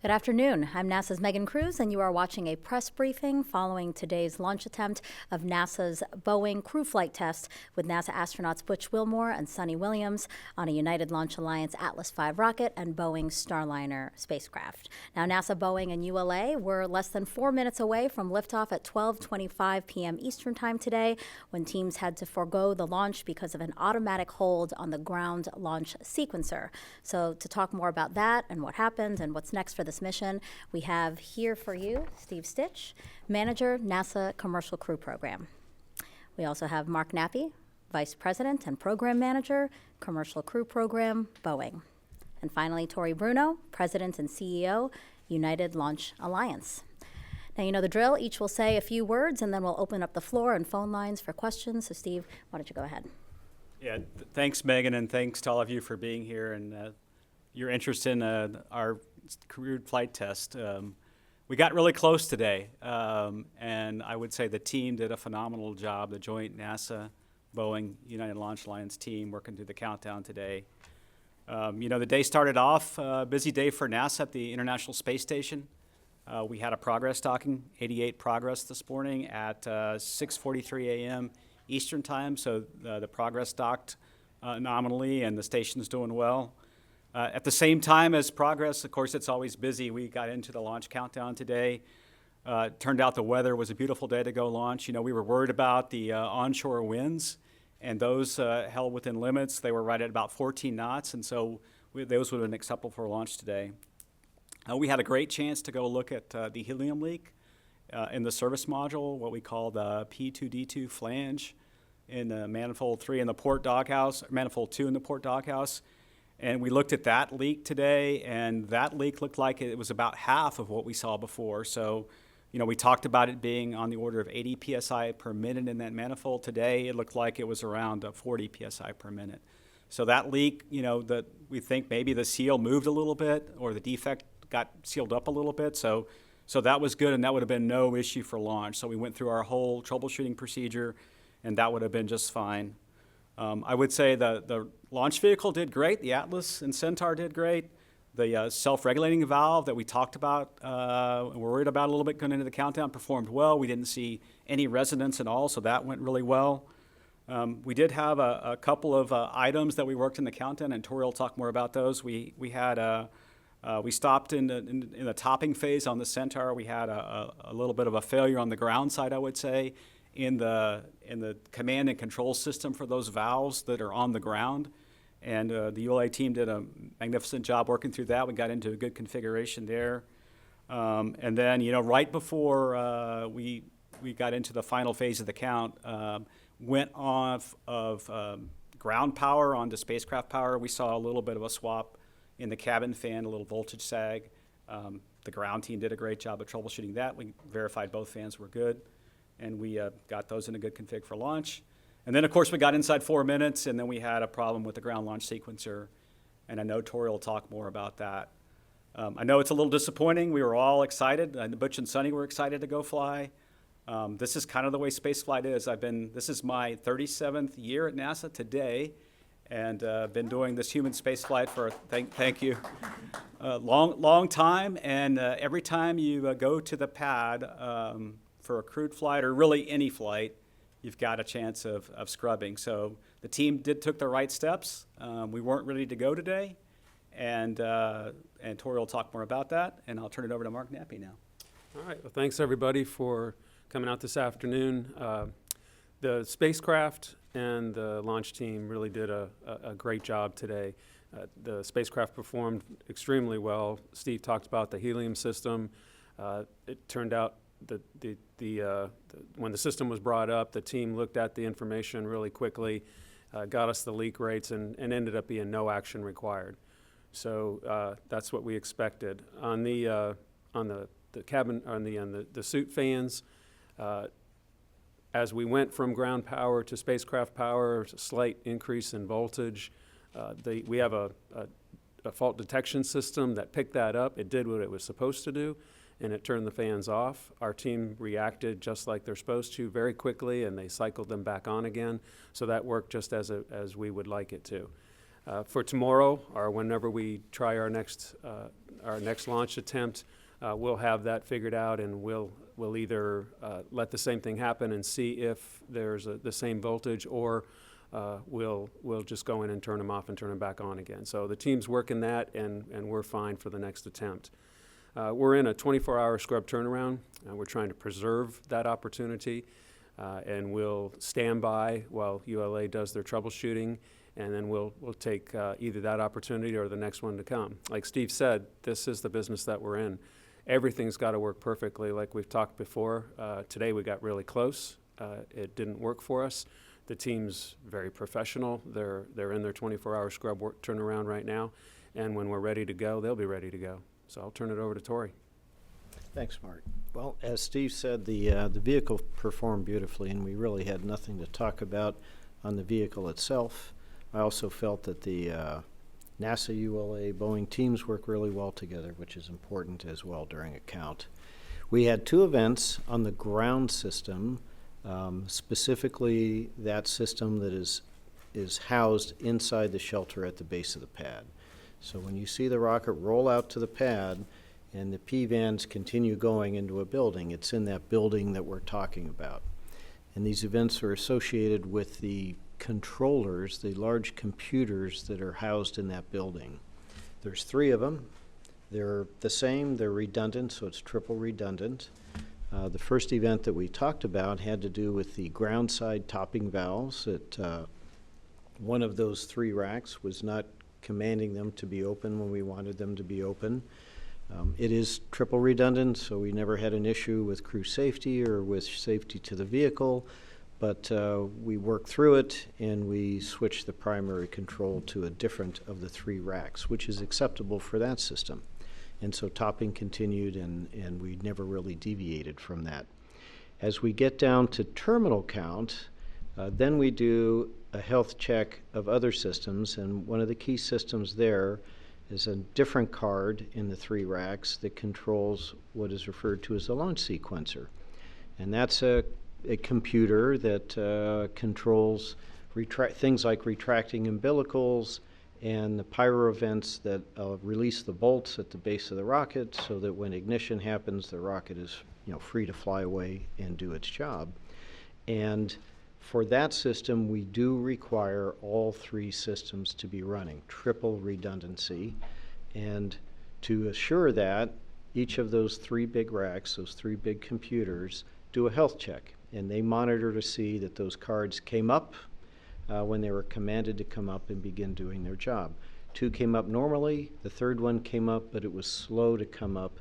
Good afternoon. I'm NASA's Megan Cruz, and you are watching a press briefing following today's launch attempt of NASA's Boeing crew flight test with NASA astronauts Butch Wilmore and Suni Williams on a United Launch Alliance Atlas V rocket and Boeing Starliner spacecraft. Now, NASA, Boeing, and ULA were less than 4 minutes away from liftoff at 12:25 p.m. Eastern Time today, when teams had to forego the launch because of an automatic hold on the ground launch sequencer. So, to talk more about that and what happened and what's next for this mission, we have here for you Steve Stitch, Manager, NASA Commercial Crew Program. We also have Mark Nappy, Vice President and Program Manager, Commercial Crew Program, Boeing. And finally, Tori Bruno, President and CEO, United Launch Alliance. Now, you know the drill. Each will say a few words, and then we'll open up the floor and phone lines for questions. So, Steve, why don't you go ahead? Yeah, thanks, Megan, and thanks to all of you for being here and your interest in our crewed flight test. We got really close today, and I would say the team did a phenomenal job, the joint NASA, Boeing, United Launch Alliance team working through the countdown today. The day started off, a busy day for NASA at the International Space Station. We had a progress docking, 88 progress this morning at 6:43 a.m. Eastern Time, so the progress docked nominally, and the station's doing well. At the same time as progress, of course, it's always busy. We got into the launch countdown today. Turned out the weather was a beautiful day to go launch. You know, we were worried about the onshore winds, and those held within limits. They were right at about 14 knots, and so those would have been acceptable for launch today. We had a great chance to go look at the helium leak in the service module, what we call the P2D2 flange in the manifold 3 in the port doghouse, manifold 2 in the port doghouse. And we looked at that leak today, and that leak looked like it was about half of what we saw before. So, you know, we talked about it being on the order of 80 psi per minute in that manifold. Today, it looked like it was around 40 psi per minute. So that leak, you know, that we think maybe the seal moved a little bit or the defect got sealed up a little bit. So that was good, and that would have been no issue for launch. So we went through our whole troubleshooting procedure, and that would have been just fine. I would say the launch vehicle did great. The Atlas and Centaur did great. The self-regulating valve that we talked about and were worried about a little bit going into the countdown performed well. We didn't see any resonance at all, so that went really well. We did have a couple of items that we worked in the countdown, and Tori will talk more about those. We stopped in the topping phase on the Centaur. We had a little bit of a failure on the ground side, I would say, in the command and control system for those valves that are on the ground. And the ULA team did a magnificent job working through that. We got into a good configuration there. And then, you know, right before we got into the final phase of the count, went off of ground power onto spacecraft power. We saw a little bit of a swap in the cabin fan, a little voltage sag. The ground team did a great job of troubleshooting that. We verified both fans were good, and we got those in a good config for launch. And then, of course, we got inside 4 minutes, and then we had a problem with the ground launch sequencer, and I know Tori will talk more about that. I know it's a little disappointing. We were all excited, and Butch and Suni were excited to go fly. This is kind of the way spaceflight is. This is my 37th year at NASA today, and been doing this human spaceflight for, thank you, a long time. And every time you go to the pad for a crewed flight, or really any flight, you've got a chance of scrubbing. So the team took the right steps. We weren't ready to go today, and Tori will talk more about that, and I'll turn it over to Mark Nappy now. All right, well, thanks everybody for coming out this afternoon. The spacecraft and the launch team really did a great job today. The spacecraft performed extremely well. Steve talked about the helium system. It turned out that when the system was brought up, the team looked at the information really quickly, got us the leak rates, and ended up being no action required. So that's what we expected. On the cabin, on the suit fans, as we went from ground power to spacecraft power, a slight increase in voltage. We have a fault detection system that picked that up. It did what it was supposed to do, and it turned the fans off. Our team reacted just like they're supposed to very quickly, and they cycled them back on again. So that worked just as we would like it to. For tomorrow, or whenever we try our next launch attempt, we'll have that figured out, and we'll either let the same thing happen and see if there's the same voltage, or we'll just go in and turn them off and turn them back on again. So the team's working that, and we're fine for the next attempt. We're in a 24-hour scrub turnaround. We're trying to preserve that opportunity, and we'll stand by while ULA does their troubleshooting, and then we'll take either that opportunity or the next one to come. Like Steve said, this is the business that we're in. Everything's got to work perfectly, like we've talked before. Today we got really close. It didn't work for us. The team's very professional. They're in their 24-hour scrub work turnaround right now, and when we're ready to go, they'll be ready to go. So I'll turn it over to Tori. Thanks, Mark. Well, as Steve said, the vehicle performed beautifully, and we really had nothing to talk about on the vehicle itself. I also felt that the NASA, ULA, Boeing teams work really well together, which is important as well during a count. We had 2 events on the ground system, specifically that system that is housed inside the shelter at the base of the pad. So when you see the rocket roll out to the pad and the P-vans continue going into a building, it's in that building that we're talking about. And these events are associated with the controllers, the large computers that are housed in that building. There's 3 of them. They're the same, they're redundant, so it's triple redundant. The first event that we talked about had to do with the ground side topping valves. That one of those 3 racks was not commanding them to be open when we wanted them to be open. It is triple redundant, so we never had an issue with crew safety or with safety to the vehicle, but we worked through it and we switched the primary control to a different of the 3 racks, which is acceptable for that system. And so topping continued, and we never really deviated from that. As we get down to terminal count, then we do a health check of other systems, and one of the key systems there is a different card in the 3 racks that controls what is referred to as a launch sequencer. And that's a computer that controls things like retracting umbilicals and the pyro vents that release the bolts at the base of the rocket, so that when ignition happens, the rocket is free to fly away and do its job. And for that system, we do require all 3 systems to be running, triple redundancy. And to assure that, each of those 3 big racks, those 3 big computers, do a health check. And they monitor to see that those cards came up when they were commanded to come up and begin doing their job. 2 came up normally, the 3rd one came up, but it was slow to come up,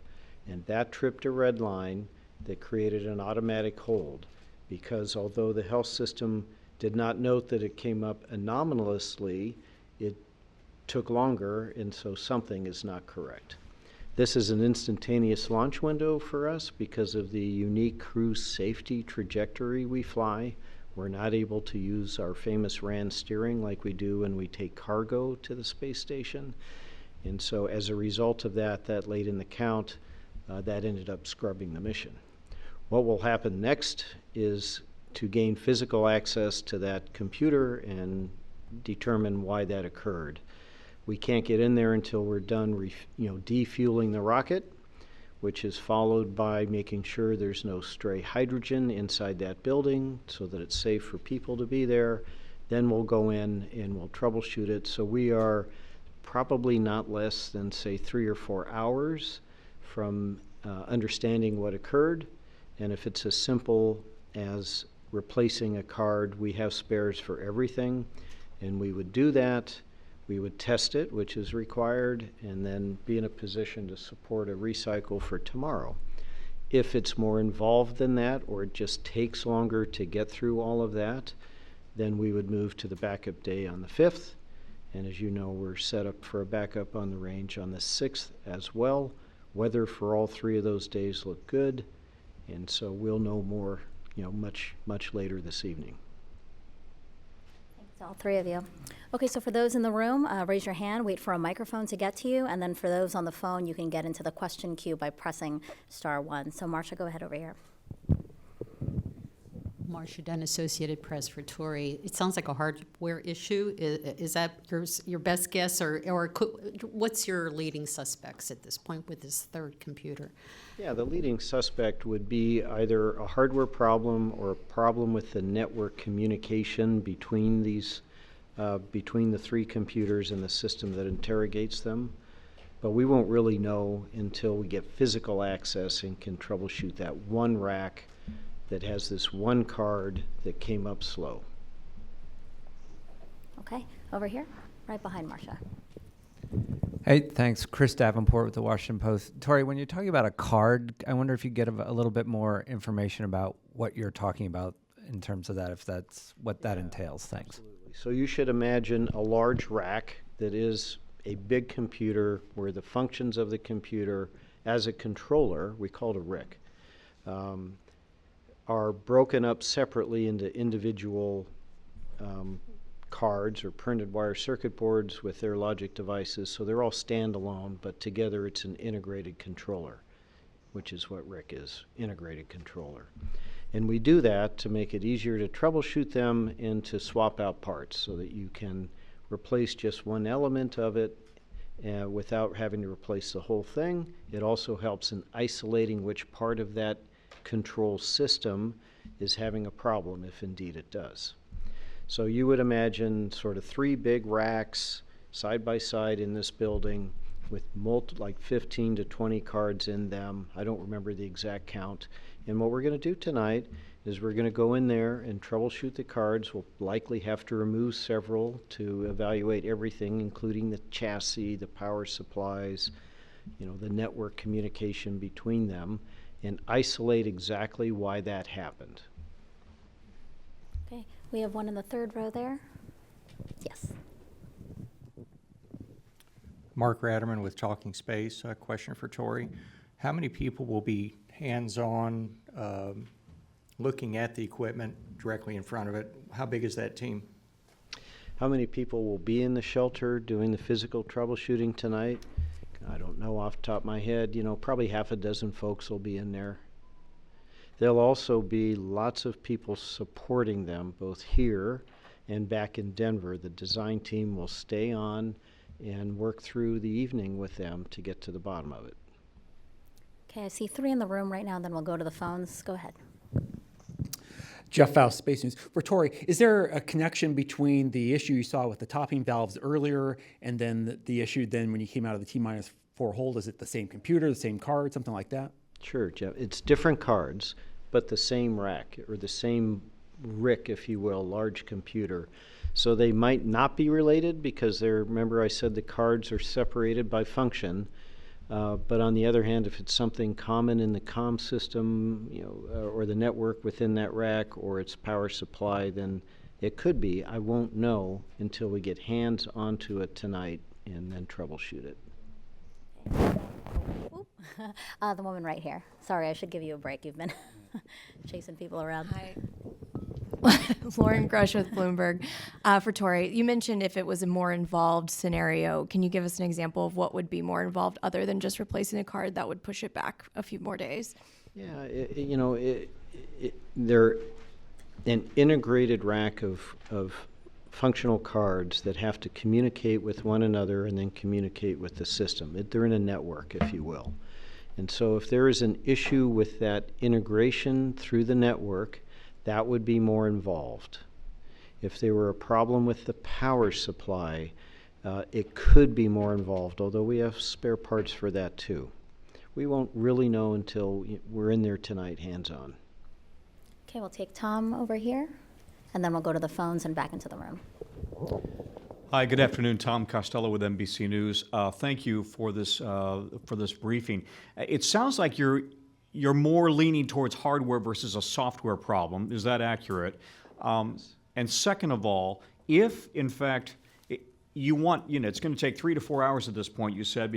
and that tripped a red line that created an automatic hold, because although the health system did not note that it came up anomalously, it took longer, and so something is not correct. This is an instantaneous launch window for us because of the unique crew safety trajectory we fly. We're not able to use our famous RAN steering like we do when we take cargo to the space station. And so as a result of that late in the count, that ended up scrubbing the mission. What will happen next is to gain physical access to that computer and determine why that occurred. We can't get in there until we're done defueling the rocket, which is followed by making sure there's no stray hydrogen inside that building so that it's safe for people to be there. Then we'll go in and we'll troubleshoot it. So we are probably not less than, say, 3 or 4 hours from understanding what occurred. And if it's as simple as replacing a card, we have spares for everything. And we would do that. We would test it, which is required, and then be in a position to support a recycle for tomorrow. If it's more involved than that, or it just takes longer to get through all of that, then we would move to the backup day on the 5th. And as you know, we're set up for a backup on the range on the 6th as well. Weather for all 3 of those days look good, and so we'll know more, much later this evening. Thanks, all 3 of you. Okay, so for those in the room, raise your hand, wait for a microphone to get to you, and then for those on the phone, you can get into the question queue by pressing *1. So Marsha, go ahead over here. Marcia Dunn, Associated Press for Tory. It sounds like a hardware issue. Is that your best guess, or what's your leading suspects at this point with this third computer? Yeah, the leading suspect would be either a hardware problem or a problem with the network communication between these, between the three computers and the system that interrogates them. But we won't really know until we get physical access and can troubleshoot that one rack that has this one card that came up slow. Okay, over here, right behind Marcia. Hey, thanks. Chris Davenport with the Washington Post. Tori, when you're talking about a card, I wonder if you get a little bit more information about what you're talking about in terms of that, if that's what that entails. Thanks. Absolutely. So you should imagine a large rack that is a big computer where the functions of the computer as a controller, we call it a RIC, are broken up separately into individual cards or printed wire circuit boards with their logic devices. So they're all standalone, but together it's an integrated controller, which is what RIC is, integrated controller. And we do that to make it easier to troubleshoot them and to swap out parts so that you can replace just one element of it without having to replace the whole thing. It also helps in isolating which part of that control system is having a problem, if indeed it does. So you would imagine sort of three big racks side by side in this building with like 15 to 20 cards in them. I don't remember the exact count. And what we're going to do tonight is we're going to go in there and troubleshoot the cards. We'll likely have to remove several to evaluate everything, including the chassis, the power supplies, the network communication between them, and isolate exactly why that happened. Okay, we have one in the third row there. Yes. Mark Ratterman with Talking Space. A question for Tori. How many people will be hands-on looking at the equipment directly in front of it? How big is that team? How many people will be in the shelter doing the physical troubleshooting tonight? I don't know off the top of my head. Probably half a dozen folks will be in there. There'll also be lots of people supporting them, both here and back in Denver. The design team will stay on and work through the evening with them to get to the bottom of it. Okay, I see three in the room right now, and then we'll go to the phones. Go ahead. Jeff Faust, Space News. For Tori, is there a connection between the issue you saw with the topping valves earlier and then the issue then when you came out of the T-4 hold? Is it the same computer, the same card, something like that? Sure, Jeff. It's different cards, but the same rack, or the same RIC, if you will, large computer. So they might not be related because remember I said the cards are separated by function. But on the other hand, if it's something common in the comm system, or the network within that rack, or its power supply, then it could be. I won't know until we get hands onto it tonight and then troubleshoot it. The woman right here. Sorry, I should give you a break. You've been chasing people around. Hi. Lauren Grush with Bloomberg. For Tori, you mentioned if it was a more involved scenario. Can you give us an example of what would be more involved other than just replacing a card that would push it back a few more days? Yeah, they're an integrated rack of functional cards that have to communicate with one another and then communicate with the system. They're in a network, if you will. And so if there is an issue with that integration through the network, that would be more involved. If there were a problem with the power supply, it could be more involved, although we have spare parts for that too. We won't really know until we're in there tonight, hands-on. Okay, we'll take Tom over here, and then we'll go to the phones and back into the room. Hi, good afternoon. Tom Costello with NBC News. Thank you for this briefing. It sounds like you're more leaning towards hardware versus a software problem. Is that accurate? And second of all, if in fact you want, it's going to take 3 to 4 hours at this point, you said,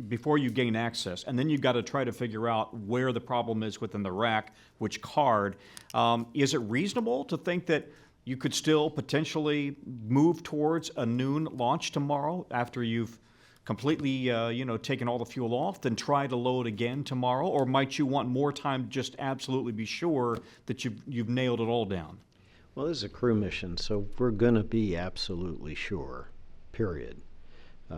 before you gain access, and then you've got to try to figure out where the problem is within the rack, which card. Is it reasonable to think that you could still potentially move towards a noon launch tomorrow after you've completely, taken all the fuel off, then try to load again tomorrow? Or might you want more time to just absolutely be sure that you've nailed it all down? Well, this is a crew mission, so we're going to be absolutely sure, period.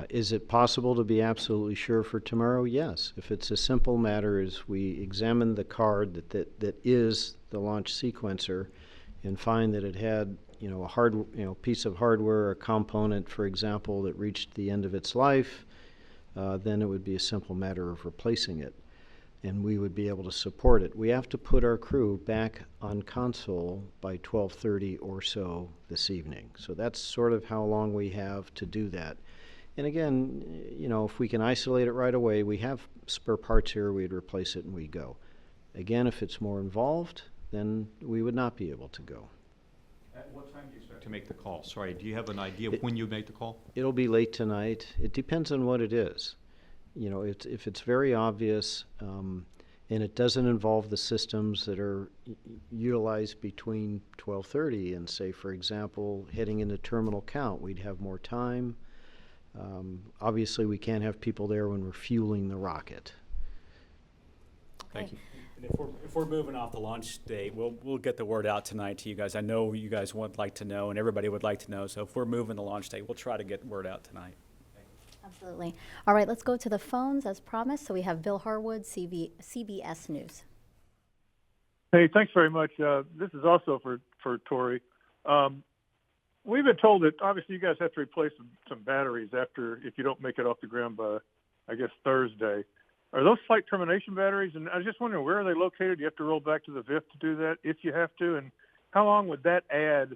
Is it possible to be absolutely sure for tomorrow? Yes. If it's a simple matter as we examine the card that is the launch sequencer and find that it had, a piece of hardware, a component, for example, that reached the end of its life, then it would be a simple matter of replacing it, and we would be able to support it. We have to put our crew back on console by 12:30 or so this evening. So that's sort of how long we have to do that. And again, if we can isolate it right away, we have spare parts here, we'd replace it and we go. Again, if it's more involved, then we would not be able to go. At what time do you expect to make the call? Sorry, do you have an idea of when you make the call? It'll be late tonight. It depends on what it is. If it's very obvious and it doesn't involve the systems that are utilized between 12:30 and, say, for example, heading into terminal count, we'd have more time. Obviously, we can't have people there when we're fueling the rocket. Thank you. And if we're moving off the launch date, we'll get the word out tonight to you guys. I know you guys would like to know, and everybody would like to know. So if we're moving the launch date, we'll try to get word out tonight. Absolutely. All right, let's go to the phones as promised. So we have Bill Harwood, CBS News. Hey, thanks very much. This is also for Tori. We've been told that obviously you guys have to replace some batteries if you don't make it off the ground by, I guess, Thursday. Are those flight termination batteries? And I was just wondering, where are they located? Do you have to roll back to the VIF to do that if you have to? And how long would that add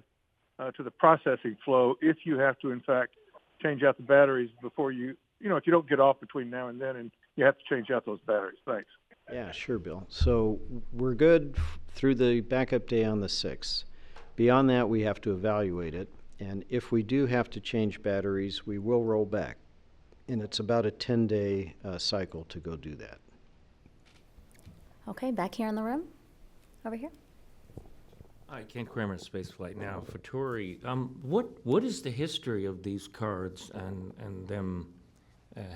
to the processing flow if you have to, in fact, change out the batteries before if you don't get off between now and then and you have to change out those batteries? Thanks. Yeah, sure, Bill. So we're good through the backup day on the 6th. Beyond that, we have to evaluate it. And if we do have to change batteries, we will roll back. And it's about a 10-day cycle to go do that. Okay, back here in the room. Over here. Hi, Kent Kramer, Spaceflight Now. For Tori, what is the history of these cards and them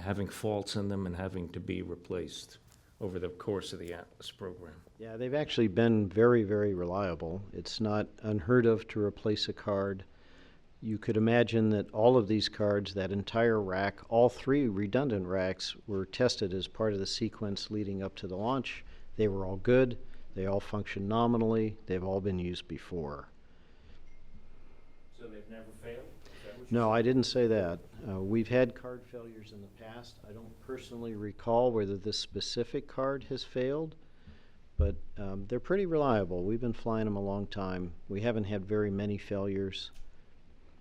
having faults in them and having to be replaced over the course of the Atlas program? Yeah, they've actually been very, very reliable. It's not unheard of to replace a card. You could imagine that all of these cards, that entire rack, all 3 redundant racks, were tested as part of the sequence leading up to the launch. They were all good. They all function nominally. They've all been used before. So they've never failed? No, I didn't say that. We've had card failures in the past. I don't personally recall whether this specific card has failed, but they're pretty reliable. We've been flying them a long time. We haven't had very many failures.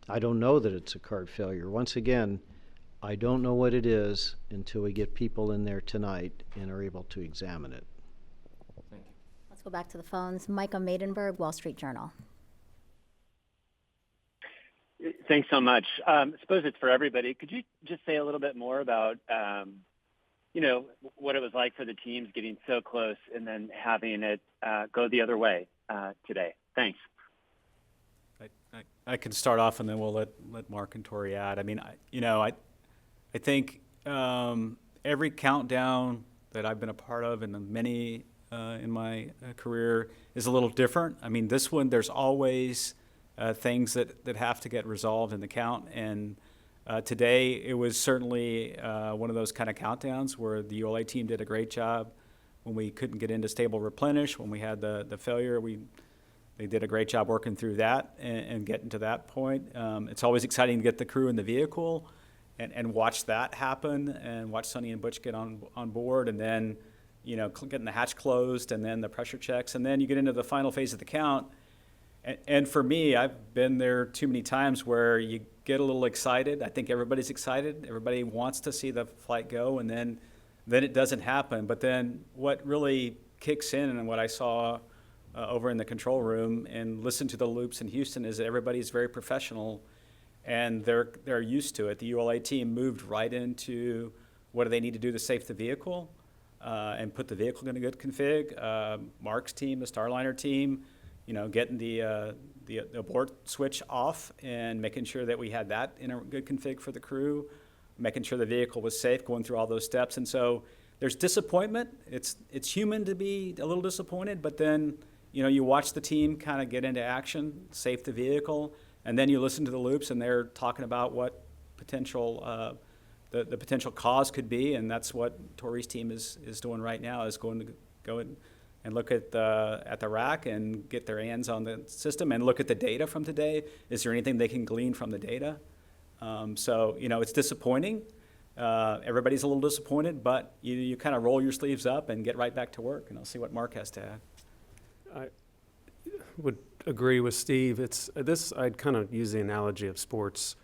I don't know that it's a card failure. Once again, I don't know what it is until we get people in there tonight and are able to examine it. Thank you. Let's go back to the phones. Micah Maidenberg, Wall Street Journal. Thanks so much. I suppose it's for everybody. Could you just say a little bit more about, what it was like for the teams getting so close and then having it go the other way today? Thanks. I can start off, and then we'll let Mark and Tori add. I mean, I think every countdown that I've been a part of, and many in my career, is a little different. I mean, this one, there's always things that have to get resolved in the count, and today it was certainly one of those kind of countdowns where the ULA team did a great job. When we couldn't get into stable replenish, when we had the failure, they did a great job working through that and getting to that point. It's always exciting to get the crew in the vehicle and watch that happen, and watch Sonny and Butch get on board, and then getting the hatch closed, and then the pressure checks, and then you get into the final phase of the count. And for me, I've been there too many times where you get a little excited. I think everybody's excited. Everybody wants to see the flight go, and then it doesn't happen. But then what really kicks in, and what I saw over in the control room and listen to the loops in Houston, is that everybody's very professional, and they're used to it. The ULA team moved right into what do they need to do to safe the vehicle and put the vehicle in a good config. Mark's team, the Starliner team, getting the abort switch off and making sure that we had that in a good config for the crew. making sure the vehicle was safe, going through all those steps. And so there's disappointment. It's human to be a little disappointed, but then, you know, you watch the team kind of get into action, safe the vehicle, and then you listen to the loops, and they're talking about what potential the potential cause could be, and that's what Tori's team is doing right now, is going to go and look at the rack and get their hands on the system and look at the data from today. Is there anything they can glean from the data? So, you know, it's disappointing. Everybody's a little disappointed, but you kind of roll your sleeves up and get right back to work, and I'll see what Mark has to add. I would agree with Steve. I'd kind of use the analogy of sports.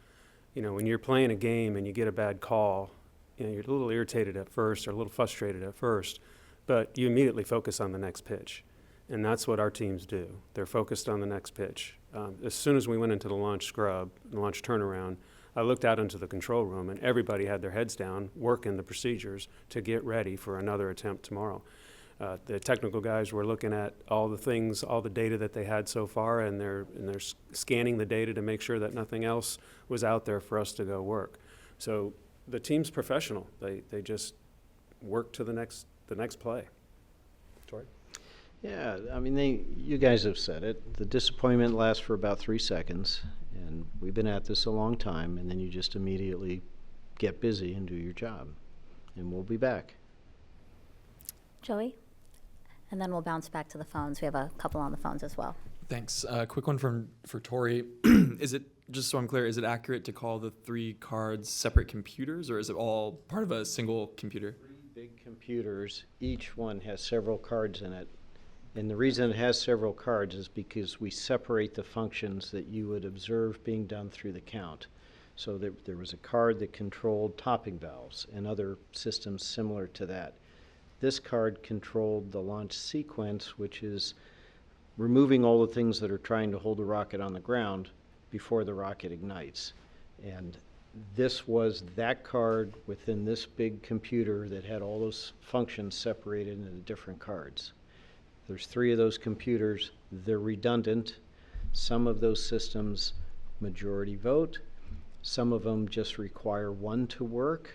You know, when you're playing a game and you get a bad call, you know, you're a little irritated at first or a little frustrated at first, but you immediately focus on the next pitch. And that's what our teams do. They're focused on the next pitch. As soon as we went into the launch scrub, the launch turnaround, I looked out into the control room and everybody had their heads down, working the procedures to get ready for another attempt tomorrow. The technical guys were looking at all the things, all the data that they had so far, and they're scanning the data to make sure that nothing else was out there for us to go work. So the team's professional. They just work to the next play. Tori? Yeah, I mean, you guys have said it. The disappointment lasts for about 3 seconds, and we've been at this a long time, and then you just immediately get busy and do your job. And we'll be back. Joey? And then we'll bounce back to the phones. We have a couple on the phones as well. Thanks. Quick one for Tori. Is it, just so I'm clear, is it accurate to call the 3 cards separate computers, or is it all part of a single computer? 3 big computers. Each one has several cards in it. And the reason it has several cards is because we separate the functions that you would observe being done through the count. So there was a card that controlled topping valves and other systems similar to that. This card controlled the launch sequence, which is removing all the things that are trying to hold the rocket on the ground before the rocket ignites. And this was that card within this big computer that had all those functions separated into different cards. There's 3 of those computers. They're redundant. Some of those systems majority vote. Some of them just require 1 to work.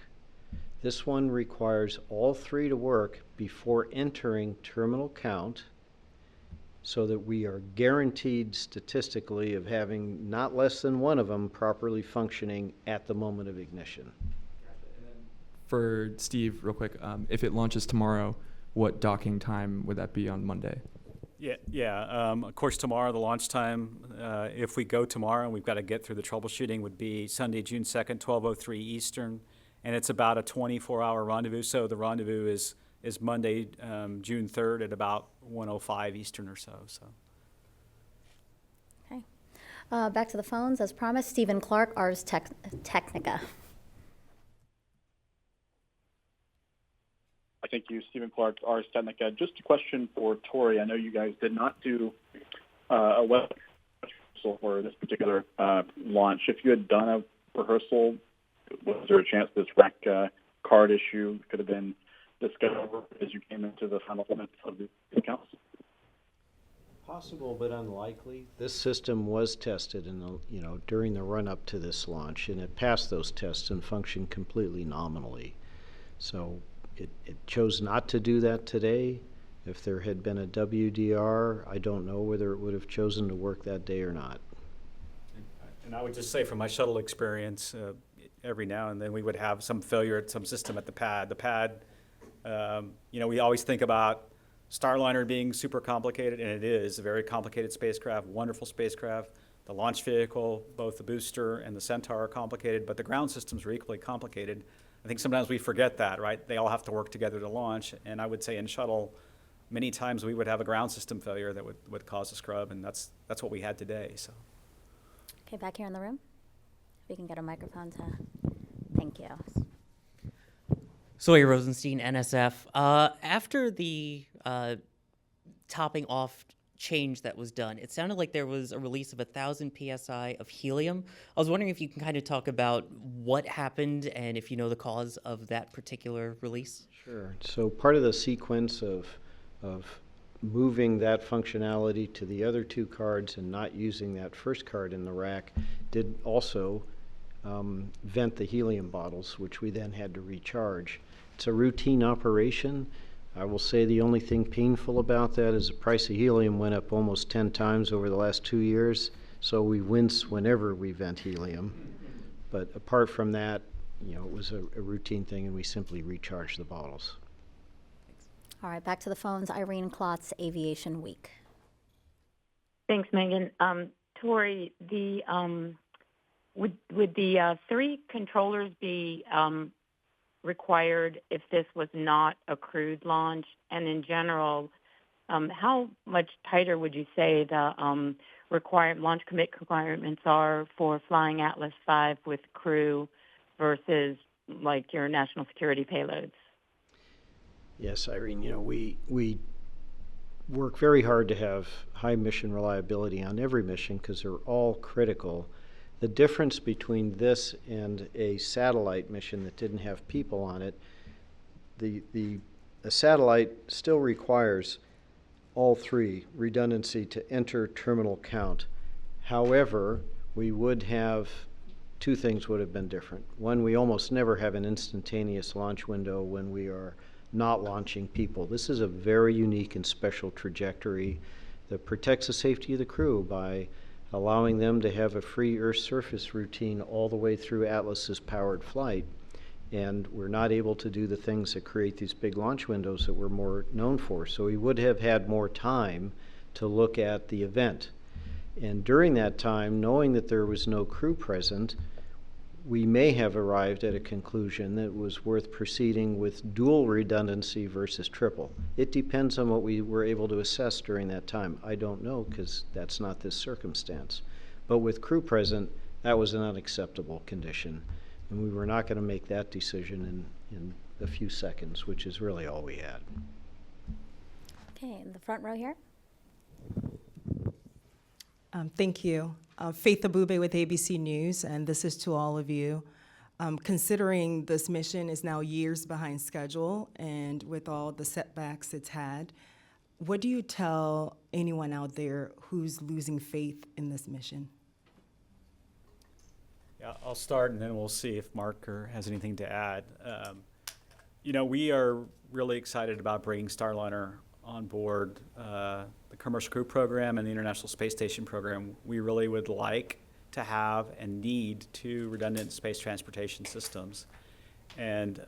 This one requires all 3 to work before entering terminal count, so that we are guaranteed statistically of having not less than 1 of them properly functioning at the moment of ignition. For Steve, real quick, if it launches tomorrow, what docking time would that be on Monday? Yeah. Of course, tomorrow, the launch time, if we go tomorrow and we've got to get through the troubleshooting, would be Sunday, June 2nd, 12:03 Eastern. And it's about a 24-hour rendezvous. So the rendezvous is Monday, June 3rd at about 1:05 Eastern or so. Okay. Back to the phones. As promised, Stephen Clark, Ars Technica. Thank you, Stephen Clark, Ars Technica. Just a question for Tori. I know you guys did not do a web rehearsal for this particular launch. If you had done a rehearsal, was there a chance this rack card issue could have been discovered as you came into the final minutes of the accounts? Possible, but unlikely. This system was tested during the run-up to this launch, and it passed those tests and functioned completely nominally. So it chose not to do that today. If there had been a WDR, I don't know whether it would have chosen to work that day or not. And I would just say from my shuttle experience, every now and then we would have some failure at some system at the pad. The pad, we always think about Starliner being super complicated, and it is a very complicated spacecraft, wonderful spacecraft. The launch vehicle, both the booster and the Centaur are complicated, but the ground systems are equally complicated. I think sometimes we forget that, right? They all have to work together to launch, and I would say in shuttle, many times we would have a ground system failure that would cause a scrub, and that's what we had today. So. Okay, back here in the room. We can get a microphone to. Thank you. Sawyer Rosenstein, NSF. After the topping off change that was done, it sounded like there was a release of 1,000 psi of helium. I was wondering if you can kind of talk about what happened and if you know the cause of that particular release. Sure. So part of the sequence of moving that functionality to the other 2 cards and not using that first card in the rack did also vent the helium bottles, which we then had to recharge. It's a routine operation. I will say the only thing painful about that is the price of helium went up almost 10 times over the last 2 years, so we wince whenever we vent helium. But apart from that, it was a routine thing, and we simply recharged the bottles. All right, back to the phones. Irene Klotz, Aviation Week. Thanks, Megan. Tori, would the 3 controllers be required if this was not a crewed launch? And in general, how much tighter would you say the launch commit requirements are for flying Atlas V with crew versus like your national security payloads? Yes, Irene, we work very hard to have high mission reliability on every mission because they're all critical. The difference between this and a satellite mission that didn't have people on it, a satellite still requires all 3 redundancy to enter terminal count. However, we would have 2 things would have been different. One, we almost never have an instantaneous launch window when we are not launching people. This is a very unique and special trajectory that protects the safety of the crew by allowing them to have a free Earth surface routine all the way through Atlas's powered flight. And we're not able to do the things that create these big launch windows that we're more known for. So we would have had more time to look at the event. And during that time, knowing that there was no crew present, we may have arrived at a conclusion that it was worth proceeding with dual redundancy versus triple. It depends on what we were able to assess during that time. I don't know because that's not this circumstance. But with crew present, that was an unacceptable condition. And we were not going to make that decision in a few seconds, which is really all we had. Okay, in the front row here. Thank you. Faith Abube with ABC News, and this is to all of you. Considering this mission is now years behind schedule and with all the setbacks it's had, what do you tell anyone out there who's losing faith in this mission? Yeah, I'll start and then we'll see if Mark has anything to add. We are really excited about bringing Starliner on board the Commercial Crew Program and the International Space Station Program. We really would like to have and need 2 redundant space transportation systems. And,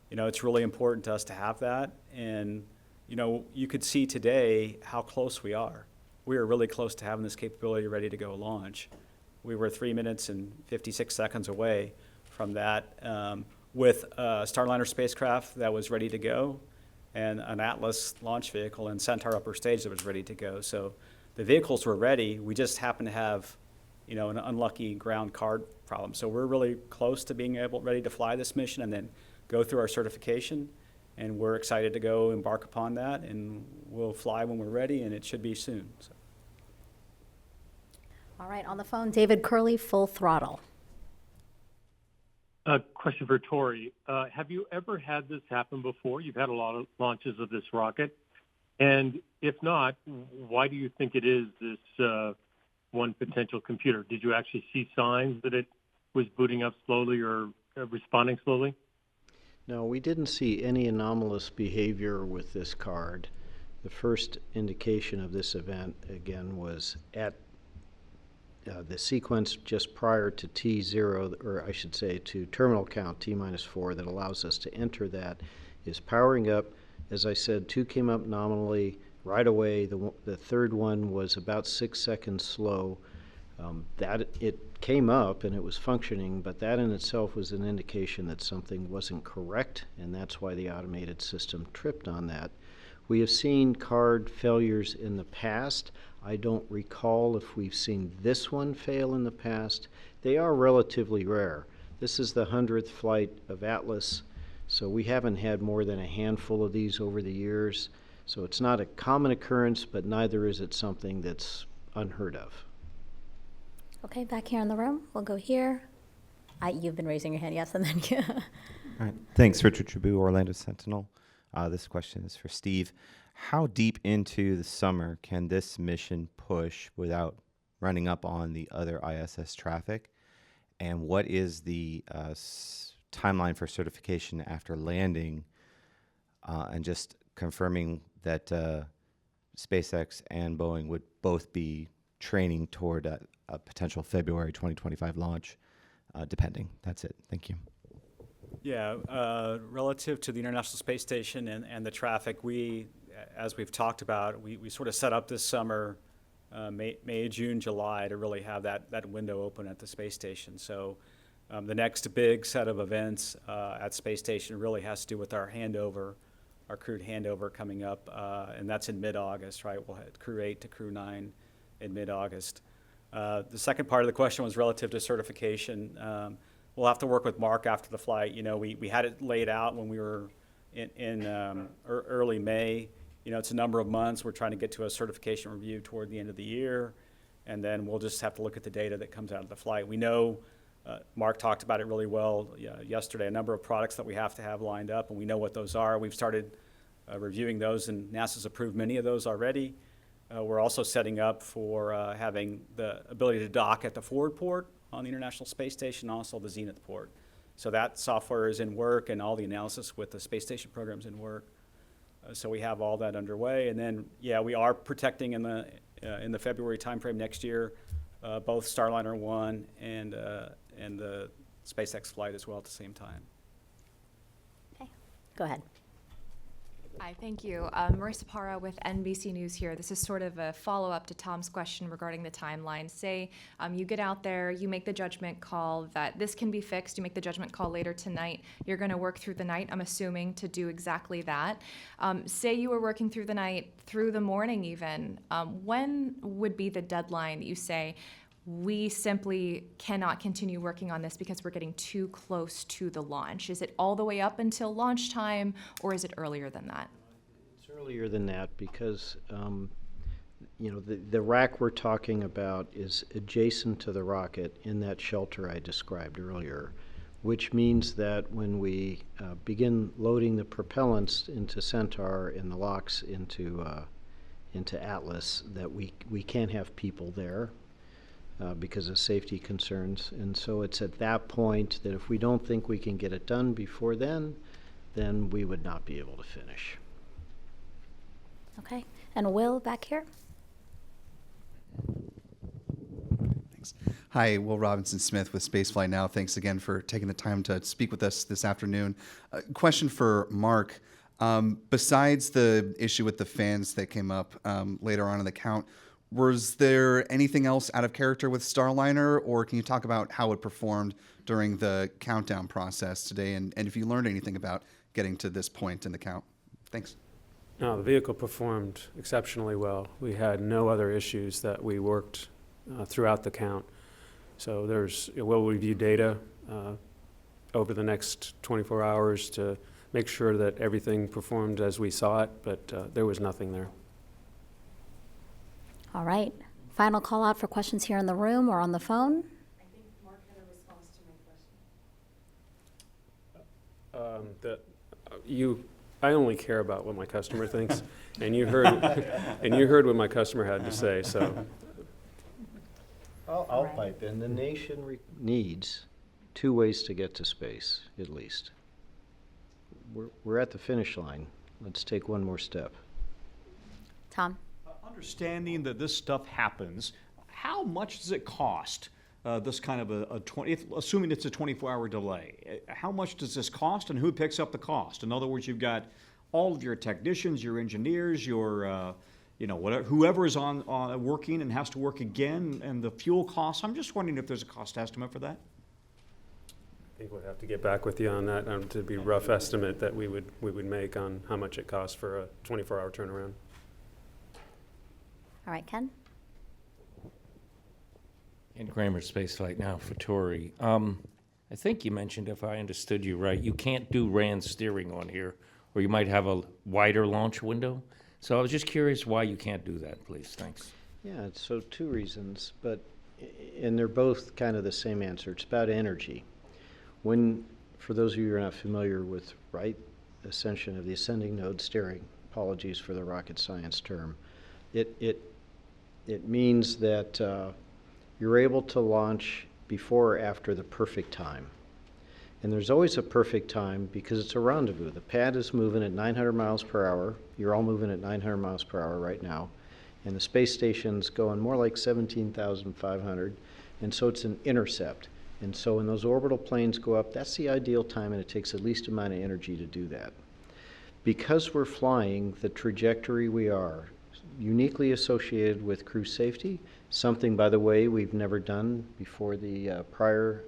it's really important to us to have that. And, you could see today how close we are. We are really close to having this capability ready to go launch. We were 3 minutes and 56 seconds away from that with a Starliner spacecraft that was ready to go and an Atlas launch vehicle and Centaur upper stage that was ready to go. So the vehicles were ready. We just happened to have, an unlucky ground card problem. So we're really close to being ready to fly this mission and then go through our certification. And we're excited to go embark upon that. And we'll fly when we're ready, and it should be soon. So. All right, on the phone, David Curley, Full Throttle. A question for Tori. Have you ever had this happen before? You've had a lot of launches of this rocket. And if not, why do you think it is this one potential computer? Did you actually see signs that it was booting up slowly or responding slowly? No, we didn't see any anomalous behavior with this card. The first indication of this event, again, was at the sequence just prior to T0, or I should say to terminal count T-4 that allows us to enter that, is powering up. As I said, 2 came up nominally right away. The third one was about 6 seconds slow. That it came up and it was functioning, but that in itself was an indication that something wasn't correct, and that's why the automated system tripped on that. We have seen card failures in the past. I don't recall if we've seen this one fail in the past. They are relatively rare. This is the 100th flight of Atlas, so we haven't had more than a handful of these over the years. So it's not a common occurrence, but neither is it something that's unheard of. Okay, back here in the room. We'll go here. You've been raising your hand, yes, and then you. All right. Thanks, Richard Tribou, Orlando Sentinel. This question is for Steve. How deep into the summer can this mission push without running up on the other ISS traffic? And what is the timeline for certification after landing? And just confirming that SpaceX and Boeing would both be training toward a potential February 2025 launch, depending. That's it. Thank you. Yeah, relative to the International Space Station and the traffic, as we've talked about, we sort of set up this summer, May, June, July, to really have that window open at the space station. So the next big set of events at Space Station really has to do with our handover, our crewed handover coming up, and that's in mid-August, right? We'll have Crew 8 to Crew 9 in mid-August. The second part of the question was relative to certification. We'll have to work with Mark after the flight. You know, we had it laid out when we were in early May. You know, it's a number of months. We're trying to get to a certification review toward the end of the year, and then we'll just have to look at the data that comes out of the flight. We know, Mark talked about it really well yesterday, a number of products that we have to have lined up, and we know what those are. We've started reviewing those, and NASA's approved many of those already. We're also setting up for having the ability to dock at the forward port on the International Space Station, also the Zenith port. So that software is in work, and all the analysis with the space station program's in work. So we have all that underway, and then we are protecting in the February timeframe next year, both Starliner 1 and the SpaceX flight as well at the same time. Okay, go ahead. Hi, thank you. Marissa Parra with NBC News here. This is sort of a follow-up to Tom's question regarding the timeline. Say you get out there, you make the judgment call that this can be fixed, you make the judgment call later tonight, you're going to work through the night, I'm assuming, to do exactly that. Say you were working through the night, through the morning even, when would be the deadline that you say, we simply cannot continue working on this because we're getting too close to the launch? Is it all the way up until launch time, or is it earlier than that? It's earlier than that because, you know, the rack we're talking about is adjacent to the rocket in that shelter I described earlier, which means that when we begin loading the propellants into Centaur and the locks into Atlas, that we can't have people there. Because of safety concerns. And so it's at that point that if we don't think we can get it done before then we would not be able to finish. Okay, and Will back here. Thanks. Hi, Will Robinson Smith with Spaceflight Now. Thanks again for taking the time to speak with us this afternoon. Question for Mark. Besides the issue with the fans that came up later on in the count, was there anything else out of character with Starliner, or can you talk about how it performed during the countdown process today, and if you learned anything about getting to this point in the count? Thanks. No, the vehicle performed exceptionally well. We had no other issues that we worked throughout the count. So we'll review data over the next 24 hours to make sure that everything performed as we saw it, but there was nothing there. All right. Final call out for questions here in the room or on the phone. I think Mark had a response to my question. I only care about what my customer thinks, and you heard what my customer had to say. So I'll pipe in. The nation needs two ways to get to space, at least. We're at the finish line. Let's take one more step. Tom? Understanding that this stuff happens, how much does it cost? This kind of assuming it's a 24-hour delay, how much does this cost, and who picks up the cost? In other words, you've got all of your technicians, your engineers, your whoever is on working and has to work again, and the fuel costs. I'm just wondering if there's a cost estimate for that. I think we'll have to get back with you on that. To be a rough estimate that we would make on how much it costs for a 24-hour turnaround. All right, Ken? Ken Kramer, Spaceflight Now for Tori. I think you mentioned, if I understood you right, you can't do RAN steering on here, or you might have a wider launch window. So I was just curious why you can't do that, please. Thanks. Yeah, so two reasons, and they're both kind of the same answer. It's about energy. For those of you who are not familiar with ascension of the ascending node steering, apologies for the rocket science term, it means that you're able to launch before or after the perfect time. And there's always a perfect time because it's a rendezvous. The pad is moving at 900 miles per hour. You're all moving at 900 miles per hour right now. And the space station's going more like 17,500. And so it's an intercept. And so when those orbital planes go up, that's the ideal time, and it takes the least amount of energy to do that. Because we're flying the trajectory we are, uniquely associated with crew safety, something, by the way, we've never done before the prior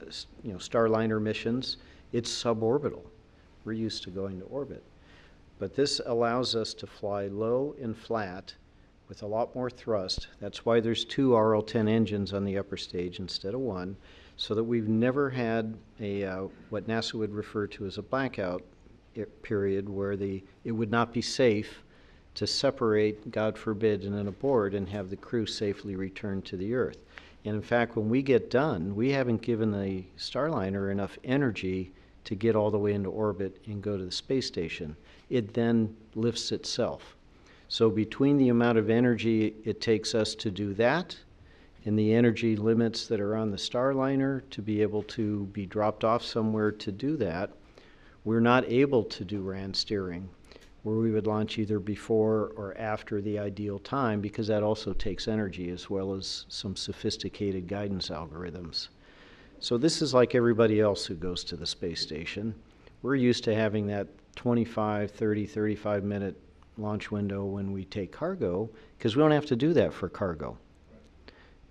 Starliner missions. It's suborbital. We're used to going to orbit. But this allows us to fly low and flat with a lot more thrust. That's why there's 2 RL-10 engines on the upper stage instead of 1, so that we've never had a what NASA would refer to as a blackout period where it would not be safe to separate, God forbid, in an abort and have the crew safely return to the Earth. And in fact, when we get done, we haven't given the Starliner enough energy to get all the way into orbit and go to the space station. It then lifts itself. So between the amount of energy it takes us to do that and the energy limits that are on the Starliner to be able to be dropped off somewhere to do that, we're not able to do RAN steering, where we would launch either before or after the ideal time, because that also takes energy as well as some sophisticated guidance algorithms. So this is like everybody else who goes to the space station. We're used to having that 25, 30, 35-minute launch window when we take cargo, because we don't have to do that for cargo.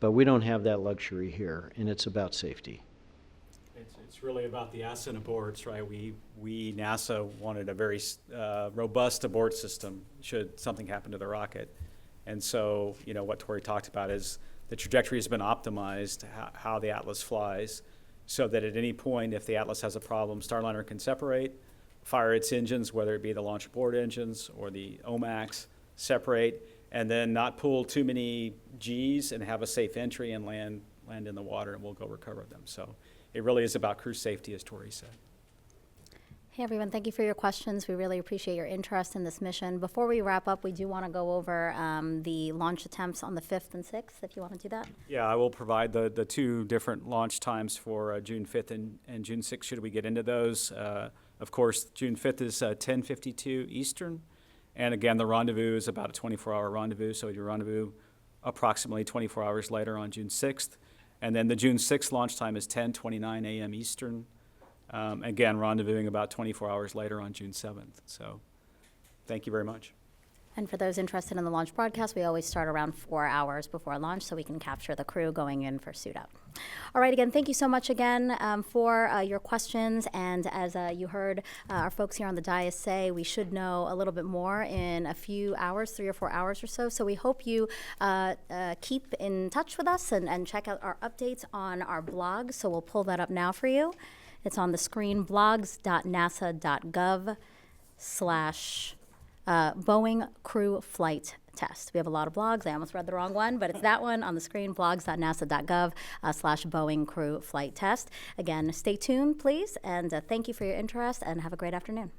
But we don't have that luxury here, and it's about safety. It's really about the ascent aborts, right? We NASA wanted a very robust abort system should something happen to the rocket. And so, what Tori talked about is the trajectory has been optimized, how the Atlas flies, so that at any point, if the Atlas has a problem, Starliner can separate, fire its engines, whether it be the launch abort engines or the OMAX, separate, and then not pull too many Gs and have a safe entry and land in the water, and we'll go recover them. So it really is about crew safety, as Tori said. Hey everyone, thank you for your questions. We really appreciate your interest in this mission. Before we wrap up, we do want to go over the launch attempts on the 5th and 6th, if you want to do that. Yeah, I will provide the 2 different launch times for June 5th and June 6th, should we get into those. Of course, June 5th is 10:52 Eastern, and again, the rendezvous is about a 24-hour rendezvous, so you rendezvous approximately 24 hours later on June 6th. And then the June 6th launch time is 10:29 a.m. Eastern. Again, rendezvousing about 24 hours later on June 7th. So thank you very much. And for those interested in the launch broadcast, we always start around 4 hours before launch so we can capture the crew going in for suit up. All right, again, thank you so much again for your questions. And as you heard our folks here on the dais say, we should know a little bit more in a few hours, 3 or 4 hours or so. So we hope you keep in touch with us and check out our updates on our blog. So we'll pull that up now for you. It's on the screen, blogs.nasa.gov/Boeing crew flight test. We have a lot of blogs. I almost read the wrong one, but it's that one on the screen, blogs.nasa.gov/Boeing crew flight test. Again, stay tuned, please, and thank you for your interest, and have a great afternoon.